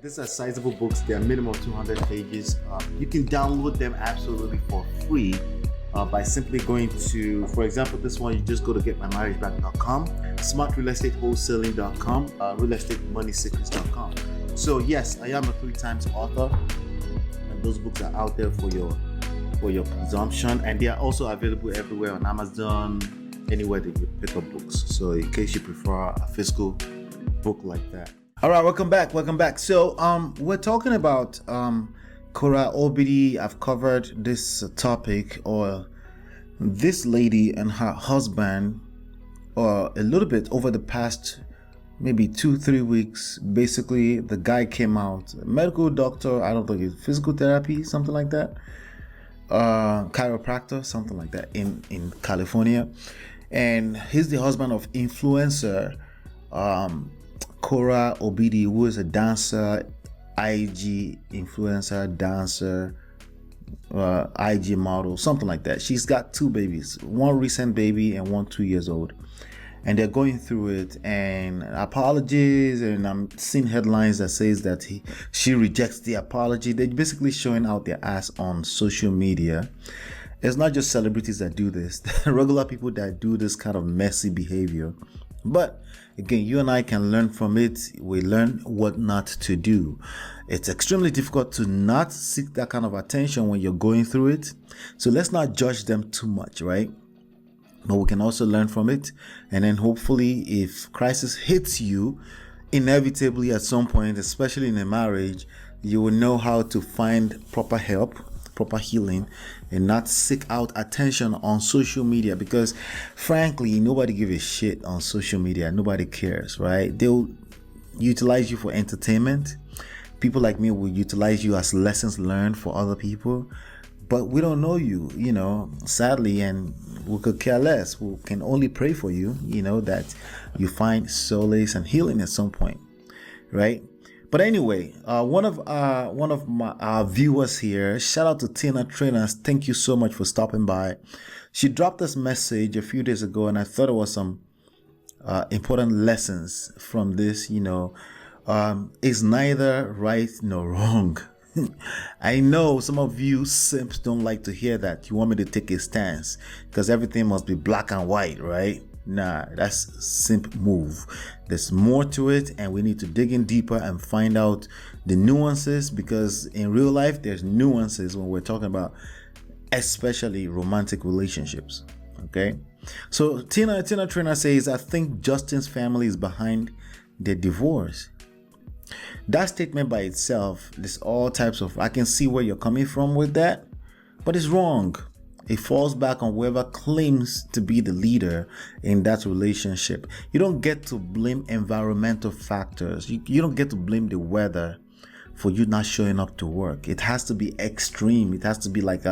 These are sizable books. They are minimum 200 pages. You can download them absolutely for free by simply going to, for example, this one, you just go to getmymarriageback.com, smartrealestatewholesaling.com, realestatemoneysecrets.com. So yes, I am a 3 times author, and those books are out there for your consumption, and they are also available everywhere on Amazon, anywhere that you pick up books. So in case you prefer a physical book like that. All right, welcome back. So we're talking about KORRA OBIDI. I've covered this topic, or this lady and her husband, or a little bit over the past maybe 2-3 weeks. Basically, the guy came out, a medical doctor, I don't think it's physical therapy, something like that, chiropractor, something like that, in California. And he's the husband of influencer KORRA OBIDI, who is a dancer, IG influencer, dancer, IG model, something like that. She's got 2 babies, one recent baby and one 2 years old, and they're going through it. And apologies, and I'm seeing headlines that says that she rejects the apology. They're basically showing out their ass on social media. It's not just celebrities that do this. There are regular people that do this kind of messy behavior. But again, you and I can learn from it. We learn what not to do. It's extremely difficult to not seek that kind of attention when you're going through it. So let's not judge them too much, right? But we can also learn from it. And then hopefully, if crisis hits you, inevitably at some point, especially in a marriage, you will know how to find proper help, proper healing, and not seek out attention on social media, because frankly, nobody gives a shit on social media. Nobody cares, right? They'll utilize you for entertainment. People like me will utilize you as lessons learned for other people, but we don't know you, sadly, and we could care less. We can only pray for you, that you find solace and healing at some point, right? But anyway, one of my viewers here, shout out to Tina Trainers. Thank you so much for stopping by. She dropped this message a few days ago, and I thought it was some important lessons from this. It's neither right nor wrong. I know some of you simps don't like to hear that. You want me to take a stance because everything must be black and white, right? Nah, that's simp move. There's more to it, and we need to dig in deeper and find out the nuances, because in real life there's nuances when we're talking about especially romantic relationships. Okay, so Tina Trainer says, I think Justin's family is behind their divorce. That statement by itself, there's all types of, I can see where you're coming from with that, but it's wrong. It falls back on whoever claims to be the leader in that relationship. You don't get to blame environmental factors. You don't get to blame the weather for you not showing up to work. It has to be extreme. It has to be like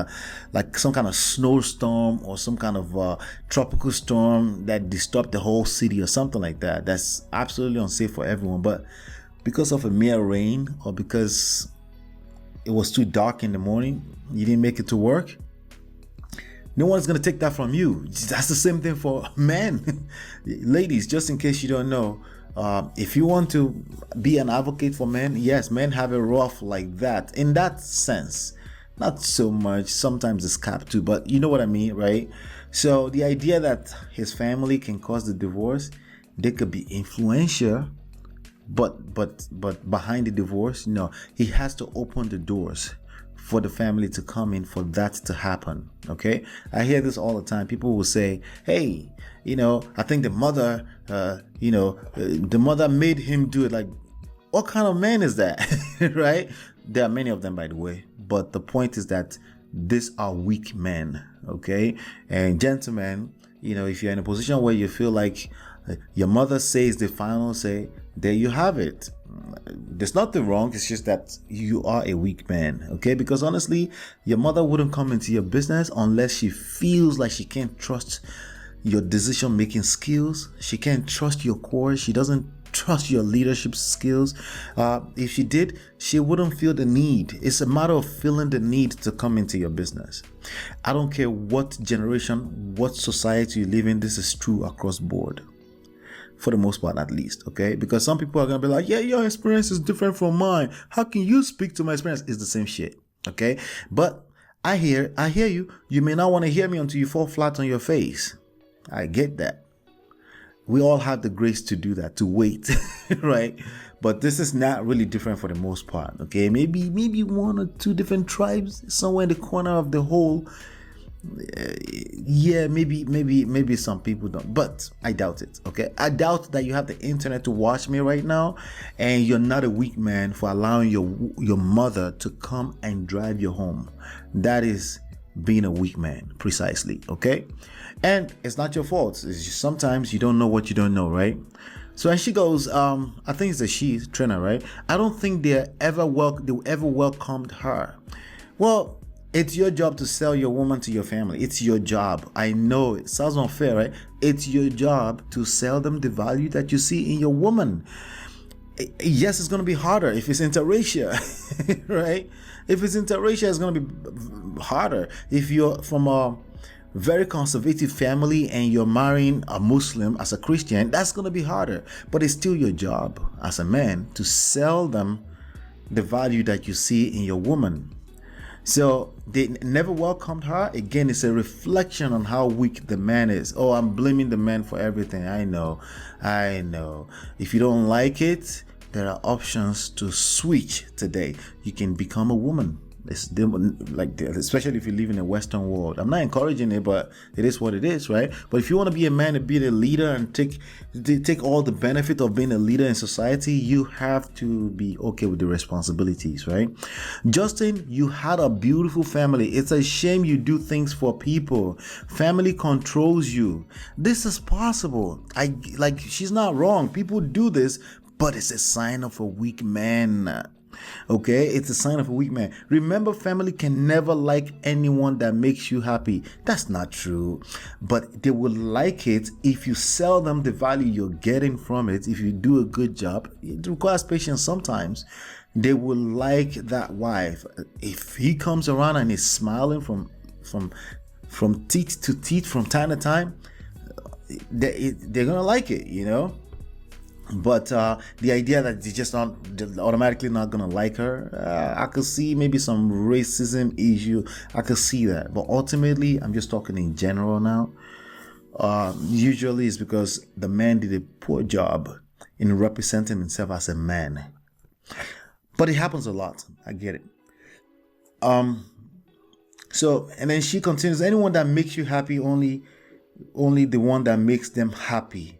some kind of snowstorm or some kind of tropical storm that disturbed the whole city or something like that. That's absolutely unsafe for everyone. But because of a mere rain, or because it was too dark in the morning, you didn't make it to work, no one's going to take that from you. That's the same thing for men. Ladies, just in case you don't know, if you want to be an advocate for men, yes, men have it rough like that. In that sense, not so much. Sometimes it's capped too, but you know what I mean, right? So the idea that his family can cause the divorce, they could be influential, but behind the divorce, no, he has to open the doors for the family to come in for that to happen. Okay, I hear this all the time. People will say, hey, I think the mother the mother made him do it. Like, what kind of man is that? Right? There are many of them, by the way, but the point is that these are weak men. Okay, and gentlemen, if you're in a position where you feel like your mother says the final say, there you have it. There's nothing wrong. It's just that you are a weak man, okay? Because honestly, your mother wouldn't come into your business unless she feels like she can't trust your decision-making skills. She can't trust your core. She doesn't trust your leadership skills. If she did, she wouldn't feel the need. It's a matter of feeling the need to come into your business. I don't care what generation, what society you live in. This is true across board. for the most part, at least. Okay, because some people are gonna be like, yeah, your experience is different from mine. How can you speak to my experience? It's the same shit. Okay, but I hear you. You may not want to hear me until you fall flat on your face. I get that. We all have the grace to do that, to wait, right? But this is not really different for the most part, okay? Maybe one or two different tribes somewhere in the corner of the whole. Yeah, maybe some people don't, but I doubt it, okay? I doubt that you have the internet to watch me right now, and you're not a weak man for allowing your mother to come and drive you home. That is being a weak man, precisely, okay? And it's not your fault. It's just sometimes you don't know what you don't know, right? So, and she goes, I think it's a she, Trina, right? I don't think they ever welcomed her. Well, it's your job to sell your woman to your family. It's your job. I know it sounds unfair, right? It's your job to sell them the value that you see in your woman. Yes, it's going to be harder if it's interracial, right? If it's interracial, it's going to be harder. If you're from a very conservative family and you're marrying a Muslim as a Christian, that's going to be harder. But it's still your job as a man to sell them the value that you see in your woman. So they never welcomed her. Again, it's a reflection on how weak the man is. Oh, I'm blaming the man for everything. I know. If you don't like it, there are options to switch today. You can become a woman. It's like, especially if you live in a Western world. I'm not encouraging it, but it is what it is, right? But if you want to be a man and be a leader and take all the benefit of being a leader in society, you have to be okay with the responsibilities, right? Justin, you had a beautiful family. It's a shame you do things for people. Family controls you. This is possible. She's not wrong. People do this, but it's a sign of a weak man. Okay, it's a sign of a weak man. Remember, family can never like anyone that makes you happy. That's not true, but they will like it if you sell them the value you're getting from it. If you do a good job, it requires patience sometimes. They will like that wife. If he comes around and is smiling from teeth to teeth from time to time, they're gonna like it, you know. But the idea that they're automatically not gonna like her, I could see maybe some racism issue. I could see that, but ultimately, I'm just talking in general now. Usually, it's because the man did a poor job in representing himself as a man. But it happens a lot. I get it. So, and then she continues. Anyone that makes you happy, only the one that makes them happy.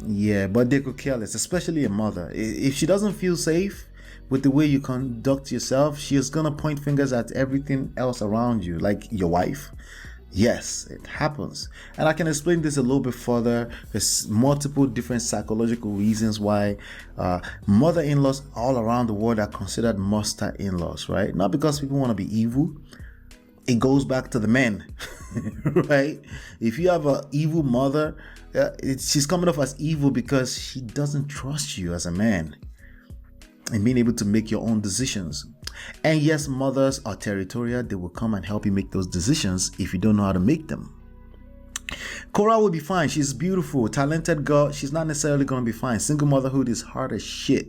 Yeah, but they could care less, especially a mother. If she doesn't feel safe with the way you conduct yourself, she's gonna point fingers at everything else around you, like your wife. Yes, it happens. And I can explain this a little bit further. There's multiple different psychological reasons why mother-in-laws all around the world are considered monster-in-laws, right? Not because people want to be evil. It goes back to the men, right? If you have an evil mother, she's coming off as evil because she doesn't trust you as a man and being able to make your own decisions. And yes, mothers are territorial. They will come and help you make those decisions if you don't know how to make them. KORRA will be fine. She's beautiful, talented girl. She's not necessarily going to be fine. Single motherhood is hard as shit.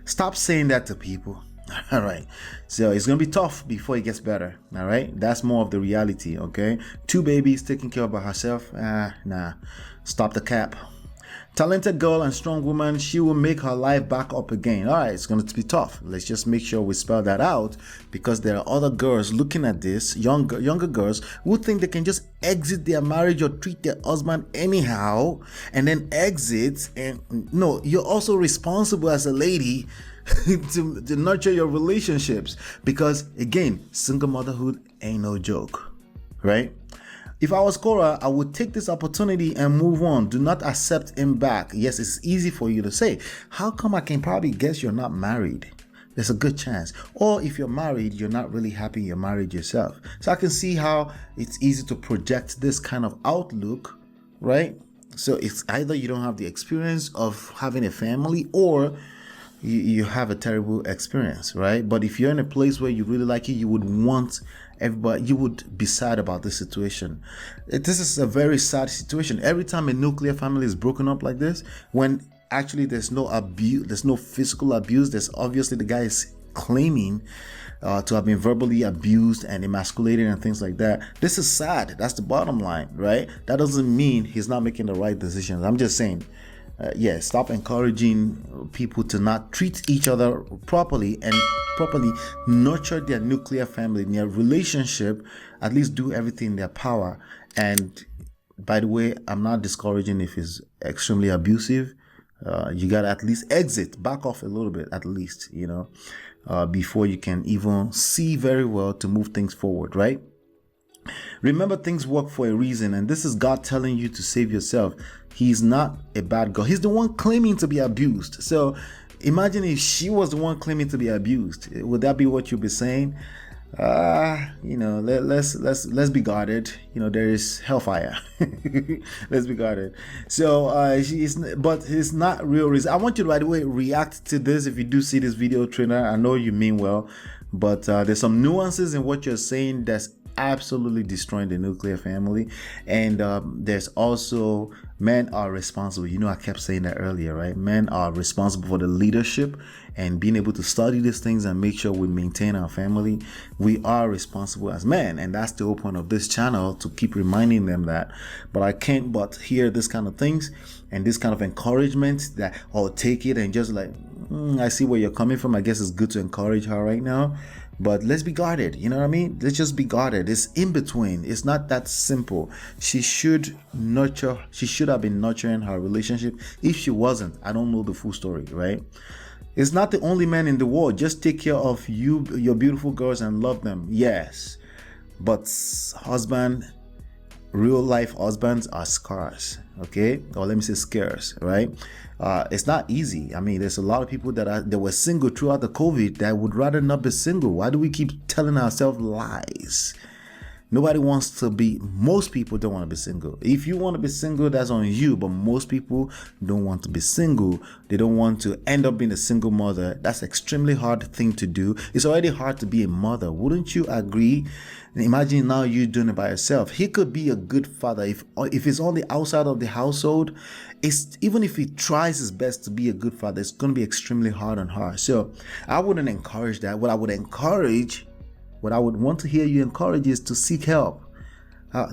Stop saying that to people. All right, so it's gonna be tough before it gets better. All right, that's more of the reality. Okay, 2 babies taken care of by herself. Nah, stop the cap. Talented girl and strong woman, she will make her life back up again. All right, it's going to be tough. Let's just make sure we spell that out, because there are other girls looking at this, younger girls, who think they can just exit their marriage or treat their husband anyhow and then exit. And no, you're also responsible as a lady to nurture your relationships, because again, single motherhood ain't no joke, right? If I was KORRA, I would take this opportunity and move on. Do not accept him back. Yes, it's easy for you to say. How come? I can probably guess you're not married. There's a good chance. Or if you're married, you're not really happy in your marriage yourself. So I can see how it's easy to project this kind of outlook, right? So it's either you don't have the experience of having a family, or you have a terrible experience, right? But if you're in a place where you really like it, you would want everybody, you would be sad about this situation. This is a very sad situation. Every time a nuclear family is broken up like this, when actually there's no abuse, there's no physical abuse, there's obviously the guy is claiming to have been verbally abused and emasculated and things like that. This is sad. That's the bottom line, right? That doesn't mean he's not making the right decisions. I'm just saying, stop encouraging people to not treat each other properly and properly nurture their nuclear family, their relationship. At least do everything in their power. And by the way, I'm not discouraging if he's extremely abusive. You gotta at least exit, back off a little bit, at least, before you can even see very well to move things forward, right? Remember, things work for a reason, and this is God telling you to save yourself. He's not a bad God. He's the one claiming to be abused. So imagine if she was the one claiming to be abused. Would that be what you'd be saying? Let's be guarded. There is hellfire. Let's be guarded. So but it's not real reason. I want you to, by the way, react to this. If you do see this video, trainer, I know you mean well, but there's some nuances in what you're saying that's absolutely destroying the nuclear family. And there's also, men are responsible. I kept saying that earlier, right? Men are responsible for the leadership and being able to study these things and make sure we maintain our family. We are responsible as men, and that's the whole point of this channel, to keep reminding them that. But I can't but hear this kind of things and this kind of encouragement that, take it and just like, I see where you're coming from. I guess it's good to encourage her right now. But let's be guarded. You know what I mean? Let's just be guarded. It's in between. It's not that simple. She should have been nurturing her relationship. If she wasn't, I don't know the full story, right? It's not the only man in the world. Just take care of your beautiful girls and love them. Yes. But real life husbands are scarce, okay? Or let me say scarce, right? It's not easy. I mean, there's a lot of people that were single throughout the COVID that would rather not be single. Why do we keep telling ourselves lies? Most people don't want to be single. If you want to be single, that's on you, but most people don't want to be single. They don't want to end up being a single mother. That's an extremely hard thing to do. It's already hard to be a mother. Wouldn't you agree? Imagine now you doing it by yourself. He could be a good father if it's on the outside of the household. Even if he tries his best to be a good father, it's going to be extremely hard on her. So I wouldn't encourage that. What I would want to hear you encourage is to seek help,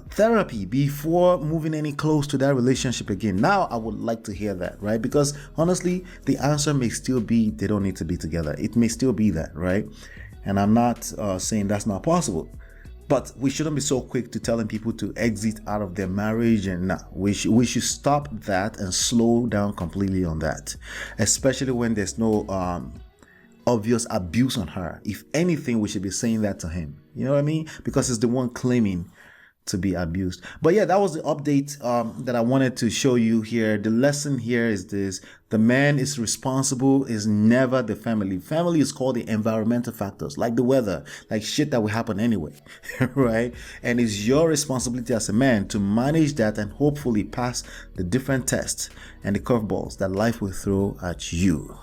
therapy, before moving any close to that relationship again. Now I would like to hear that, right? Because honestly, the answer may still be they don't need to be together. It may still be that, right? And I'm not saying that's not possible. But we shouldn't be so quick to telling people to exit out of their marriage, and we should stop that and slow down completely on that, especially when there's no obvious abuse on her. If anything, we should be saying that to him. You know what I mean? Because it's the one claiming to be abused. But yeah, that was the update that I wanted to show you here. The lesson here is this: the man is responsible, is never the family. Family is called the environmental factors, like the weather, like shit that will happen anyway, right? And it's your responsibility as a man to manage that and hopefully pass the different tests and the curveballs that life will throw at you.